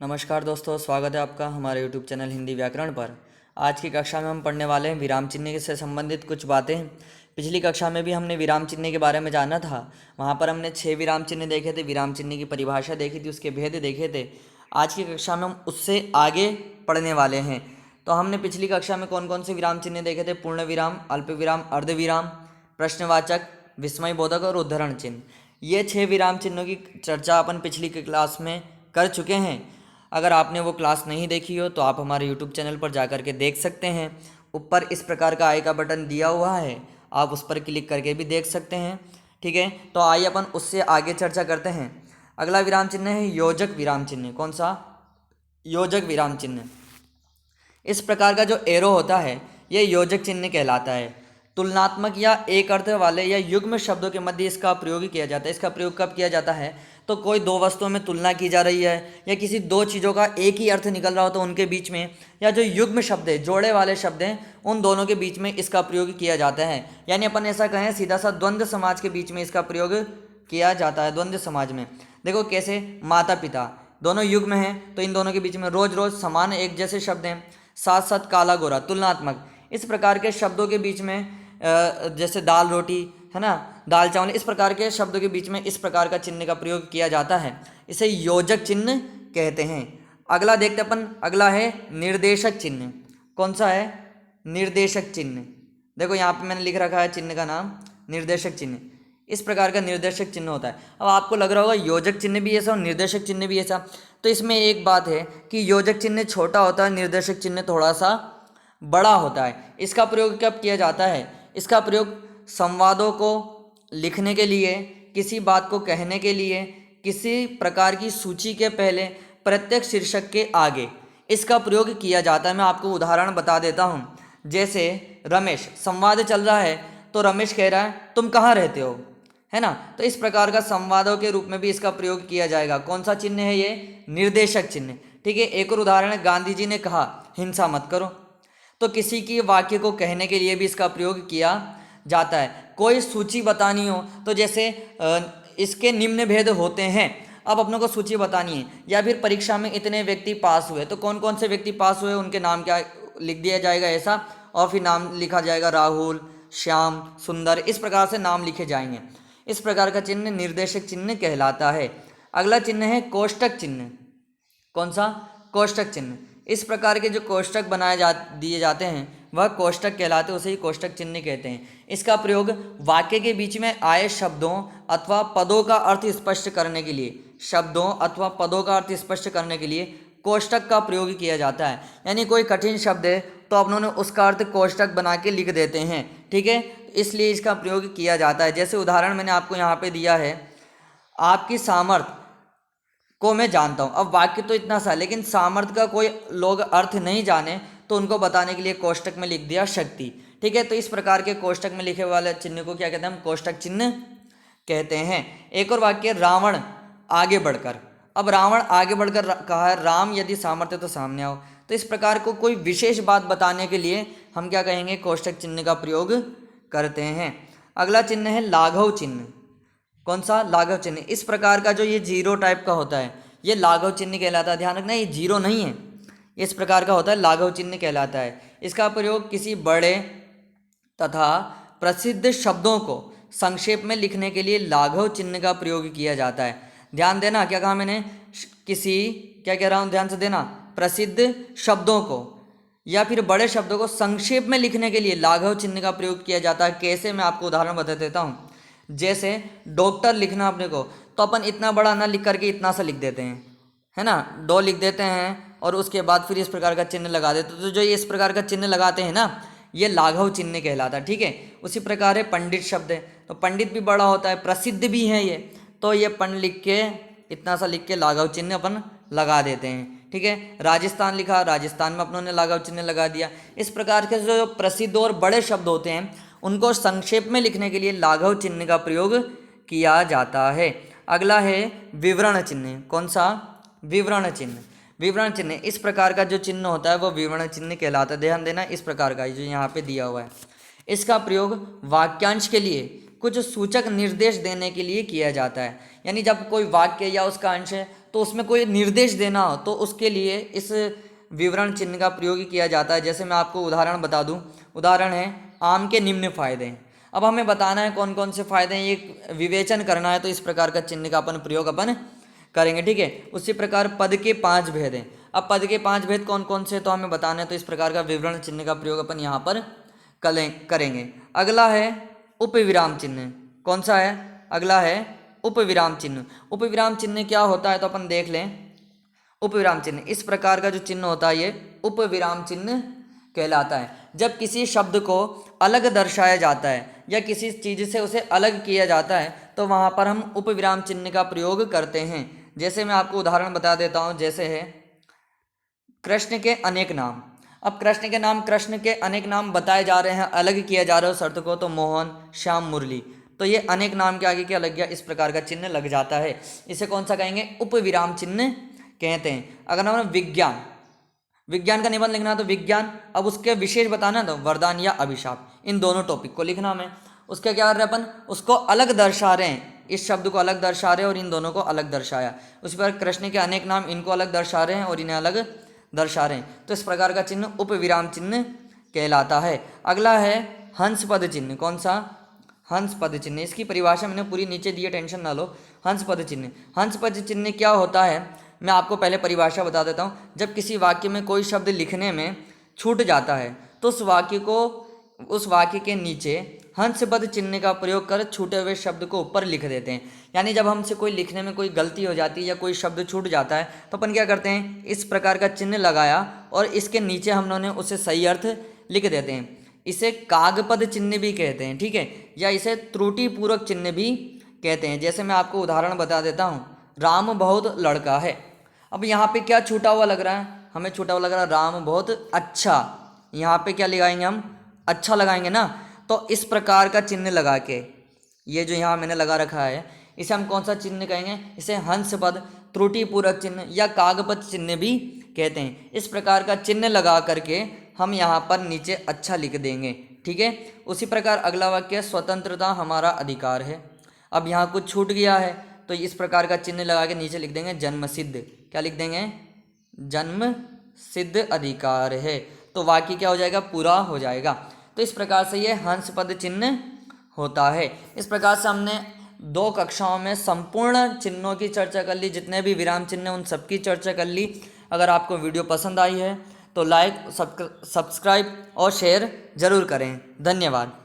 नमस्कार दोस्तों, स्वागत है आपका हमारे यूट्यूब चैनल हिंदी व्याकरण पर। आज की कक्षा में हम पढ़ने वाले हैं विराम चिन्ह से संबंधित कुछ बातें। पिछली कक्षा में भी हमने विराम चिन्ह के बारे में जाना था। वहाँ पर हमने 6 विराम चिन्ह देखे थे, विराम चिन्ह की परिभाषा देखी थी, उसके भेद देखे थे। आज की कक्षा में हम उससे आगे पढ़ने वाले हैं। तो हमने पिछली कक्षा में कौन कौन से विराम चिन्ह देखे थे? पूर्ण विराम, अल्प विराम, अर्ध विराम, प्रश्नवाचक, विस्मयबोधक और उद्धरण चिन्ह। ये 6 विराम चिन्हों की चर्चा अपन पिछली क्लास में कर चुके हैं। अगर आपने वो क्लास नहीं देखी हो तो आप हमारे यूट्यूब चैनल पर जा के देख सकते हैं। ऊपर इस प्रकार का आई का बटन दिया हुआ है, आप उस पर क्लिक करके भी देख सकते हैं। ठीक है, तो आइए अपन उससे आगे चर्चा करते हैं। अगला विराम चिन्ह है योजक विराम चिन्ह। कौन सा? योजक विराम चिन्ह। इस प्रकार का जो एरो होता है ये योजक चिन्ह कहलाता है। तुलनात्मक या एक अर्थ वाले या युग्म शब्दों के मध्य इसका प्रयोग किया जाता है। इसका प्रयोग कब किया जाता है? तो कोई दो वस्तुओं में तुलना की जा रही है या किसी दो चीज़ों का एक ही अर्थ निकल रहा हो तो उनके बीच में, या जो युग्म शब्द है, जोड़े वाले शब्द हैं, उन दोनों के बीच में इसका प्रयोग किया जाता है। यानी अपन ऐसा कहें सीधा सा द्वंद्व समाज के बीच में इसका प्रयोग किया जाता है। द्वंद्व समाज में देखो कैसे, माता पिता दोनों युग्म हैं तो इन दोनों के बीच में रोज रोज समान एक जैसे शब्द हैं। साथ साथ काला गोरा, तुलनात्मक, इस प्रकार के शब्दों के बीच में जैसे दाल रोटी है ना, दाल चावल, इस प्रकार के शब्दों के बीच में इस प्रकार का चिन्ह का प्रयोग किया जाता है। इसे योजक चिन्ह कहते हैं। अगला देखते अपन, अगला है निर्देशक चिन्ह। कौन सा है? निर्देशक चिन्ह। देखो यहाँ पे मैंने लिख रखा है चिन्ह का नाम निर्देशक चिन्ह। इस प्रकार का निर्देशक चिन्ह होता है। अब आपको लग रहा होगा योजक चिन्ह भी ऐसा और निर्देशक चिन्ह भी ऐसा, तो इसमें एक बात है कि योजक चिन्ह छोटा होता है, निर्देशक चिन्ह थोड़ा सा बड़ा होता है। इसका प्रयोग कब किया जाता है? इसका प्रयोग संवादों को लिखने के लिए, किसी बात को कहने के लिए, किसी प्रकार की सूची के पहले, प्रत्येक शीर्षक के आगे इसका प्रयोग किया जाता है। मैं आपको उदाहरण बता देता हूँ। जैसे रमेश, संवाद चल रहा है तो रमेश कह रहा है तुम कहाँ रहते हो, है ना, तो इस प्रकार का संवादों के रूप में भी इसका प्रयोग किया जाएगा। कौन सा चिन्ह है ये? निर्देशक चिन्ह। ठीक है, एक और उदाहरण है, गांधी जी ने कहा हिंसा मत करो, तो किसी की वाक्य को कहने के लिए भी इसका प्रयोग किया जाता है। कोई सूची बतानी हो तो जैसे इसके निम्न भेद होते हैं, अब अपनों को सूची बतानी है, या फिर परीक्षा में इतने व्यक्ति पास हुए तो कौन कौन से व्यक्ति पास हुए उनके नाम क्या लिख दिया जाएगा ऐसा, और फिर नाम लिखा जाएगा राहुल, श्याम, सुंदर, इस प्रकार से नाम लिखे जाएंगे। इस प्रकार का चिन्ह निर्देशक चिन्ह कहलाता है। अगला चिन्ह है कोष्टक चिन्ह। कौन सा? कोष्टक चिन्ह। इस प्रकार के जो कोष्टक दिए जाते हैं वह कोष्टक कहलाते हैं, उसे ही कोष्टक चिन्ह कहते हैं। इसका प्रयोग वाक्य के बीच में आए शब्दों अथवा पदों का अर्थ स्पष्ट करने के लिए, शब्दों अथवा पदों का अर्थ स्पष्ट करने के लिए कोष्टक का प्रयोग किया जाता है। यानी कोई कठिन शब्द है तो अपनों ने उसका अर्थ कोष्टक बना के लिख देते हैं। ठीक है, इसलिए इसका प्रयोग किया जाता है। जैसे उदाहरण मैंने आपको यहाँ पे दिया है, आपकी सामर्थ्य को मैं जानता हूँ। अब वाक्य तो इतना सा, लेकिन सामर्थ्य का कोई लोग अर्थ नहीं जाने तो उनको बताने के लिए कोष्टक में लिख दिया शक्ति। ठीक है, तो इस प्रकार के कोष्टक में लिखे वाले चिन्ह को क्या कहते हैं? हम कोष्टक चिन्ह कहते हैं। एक और वाक्य, रावण आगे बढ़कर। अब रावण आगे बढ़कर कहा है राम यदि सामर्थ्य तो सामने आओ, तो इस प्रकार को कोई विशेष बात बताने के लिए हम क्या कहेंगे? कोष्टक चिन्ह का प्रयोग करते हैं। अगला चिन्ह है लाघव चिन्ह। कौन सा? लाघव चिन्ह। इस प्रकार का जो ये जीरो टाइप का होता है ये लाघव चिन्ह कहलाता है। ध्यान रखना, ये जीरो नहीं है, इस प्रकार का होता है, लाघव चिन्ह कहलाता है। इसका प्रयोग किसी बड़े तथा प्रसिद्ध शब्दों को संक्षेप में लिखने के लिए लाघव चिन्ह का प्रयोग किया जाता है। ध्यान देना, क्या कहा मैंने? किसी, क्या कह रहा हूँ, ध्यान से देना, प्रसिद्ध शब्दों को या फिर बड़े शब्दों को संक्षेप में लिखने के लिए लाघव चिन्ह का प्रयोग किया जाता है। कैसे? मैं आपको उदाहरण बता देता हूँ। जैसे डॉक्टर लिखना अपने को, तो अपन इतना बड़ा ना लिख करके इतना सा लिख देते हैं, है ना, डॉ लिख देते हैं और उसके बाद फिर इस प्रकार का चिन्ह लगा देते हैं। तो जो ये इस प्रकार का चिन्ह लगाते हैं ना, ये लाघव चिन्ह कहलाता है। ठीक है, उसी प्रकार है पंडित शब्द है, तो पंडित भी बड़ा होता है, प्रसिद्ध भी है ये, तो ये पन लिख के इतना सा लिख के लाघव चिन्ह अपन लगा देते हैं। ठीक है, राजस्थान लिखा, राजस्थान में अपनों ने लाघव चिन्ह लगा दिया। इस प्रकार के जो प्रसिद्ध और बड़े शब्द होते हैं उनको संक्षेप में लिखने के लिए लाघव चिन्ह का प्रयोग किया जाता है। अगला है विवरण चिन्ह। कौन सा? विवरण चिन्ह। विवरण चिन्ह, इस प्रकार का जो चिन्ह होता है वो विवरण चिन्ह कहलाता है। ध्यान देना, इस प्रकार का जो यहाँ पे दिया हुआ है, इसका प्रयोग वाक्यांश के लिए कुछ सूचक निर्देश देने के लिए किया जाता है। यानी जब कोई वाक्य या उसका अंश तो उसमें कोई निर्देश देना हो तो उसके लिए इस विवरण चिन्ह का प्रयोग किया जाता है। जैसे मैं आपको उदाहरण बता दूं, उदाहरण है आम के निम्न फायदे। अब हमें बताना है कौन कौन से फायदे हैं, ये विवेचन करना है, तो इस प्रकार का चिन्ह का अपन प्रयोग अपन करेंगे, ठीक है। उसी प्रकार पद के 5 भेद हैं। अब पद के 5 भेद कौन कौन से तो हमें बताना है, तो इस प्रकार का विवरण चिन्ह का प्रयोग अपन यहाँ पर करेंगे। अगला है उपविराम चिन्ह। कौन सा है? अगला है उपविराम चिन्ह। उपविराम चिन्ह क्या होता है तो अपन देख लें। उपविराम चिन्ह इस प्रकार का जो चिन्ह होता है ये उपविराम चिन्ह कहलाता है। जब किसी शब्द को अलग दर्शाया जाता है या किसी चीज़ से उसे अलग किया जाता है तो वहाँ पर हम उपविराम चिन्ह का प्रयोग करते हैं। जैसे मैं आपको उदाहरण बता देता हूँ, जैसे है कृष्ण के अनेक नाम। अब कृष्ण के नाम, कृष्ण के अनेक नाम बताए जा रहे हैं, अलग किया जा रहा है शर्त को, तो मोहन, श्याम, मुरली, तो ये अनेक नाम के आगे क्या लग गया? इस प्रकार का चिन्ह लग जाता है। इसे कौन सा कहेंगे? उपविराम चिन्ह कहते हैं। अगर हम विज्ञान, विज्ञान का निबंध लिखना तो विज्ञान, अब उसके विशेष बताना तो वरदान या अभिशाप, इन दोनों टॉपिक को लिखना हमें। उसके क्या कर रहे हैं अपन? उसको अलग दर्शा रहे हैं, इस शब्द को अलग दर्शा रहे हैं और इन दोनों को अलग दर्शाया। उसी पर कृष्ण के अनेक नाम, इनको अलग दर्शा रहे हैं और इन्हें अलग दर्शा रहे हैं, तो इस प्रकार का चिन्ह उपविराम चिन्ह कहलाता है। अगला है हंस पद चिन्ह। कौन सा? हंस पद चिन्ह। इसकी परिभाषा मैंने पूरी नीचे दी है, टेंशन ना लो। हंस पद चिन्ह, हंस पद चिन्ह क्या होता है मैं आपको पहले परिभाषा बता देता हूँ। जब किसी वाक्य में कोई शब्द लिखने में छूट जाता है तो उस वाक्य के नीचे हंस पद चिन्ह का प्रयोग कर छूटे हुए शब्द को ऊपर लिख देते हैं। यानी जब हमसे कोई लिखने में कोई गलती हो जाती है या कोई शब्द छूट जाता है तो अपन क्या करते हैं? इस प्रकार का चिन्ह लगाया और इसके नीचे हम लोगों ने उसे सही अर्थ लिख देते हैं। इसे कागपद चिन्ह भी कहते हैं, ठीक है, या इसे त्रुटिपूर्वक चिन्ह भी कहते हैं। जैसे मैं आपको उदाहरण बता देता हूँ, राम बहुत लड़का है। अब यहाँ पे क्या छूटा हुआ लग रहा है? हमें छूटा हुआ लग रहा है राम बहुत अच्छा। यहाँ पे क्या लगाएंगे हम? अच्छा लगाएंगे ना। तो इस प्रकार का चिन्ह लगा के, ये जो यहाँ मैंने लगा रखा है, इसे हम कौन सा चिन्ह कहेंगे? इसे हंस पद, त्रुटिपूर्वक चिन्ह या कागपद चिन्ह भी कहते हैं। इस प्रकार का चिन्ह लगा करके हम यहाँ पर नीचे अच्छा लिख देंगे, ठीक है। उसी प्रकार अगला वाक्य, स्वतंत्रता हमारा अधिकार है। अब यहाँ कुछ छूट गया है तो इस प्रकार का चिन्ह लगा के नीचे लिख देंगे जन्म सिद्ध। क्या लिख देंगे? जन्म सिद्ध अधिकार है। तो वाक्य क्या हो जाएगा? पूरा हो जाएगा। तो इस प्रकार से ये हंस पद चिन्ह होता है। इस प्रकार से हमने 2 कक्षाओं में संपूर्ण चिन्हों की चर्चा कर ली, जितने भी विराम चिन्ह हैं उन सबकी चर्चा कर ली। अगर आपको वीडियो पसंद आई है तो लाइक, सब्सक्राइब और शेयर ज़रूर करें। धन्यवाद।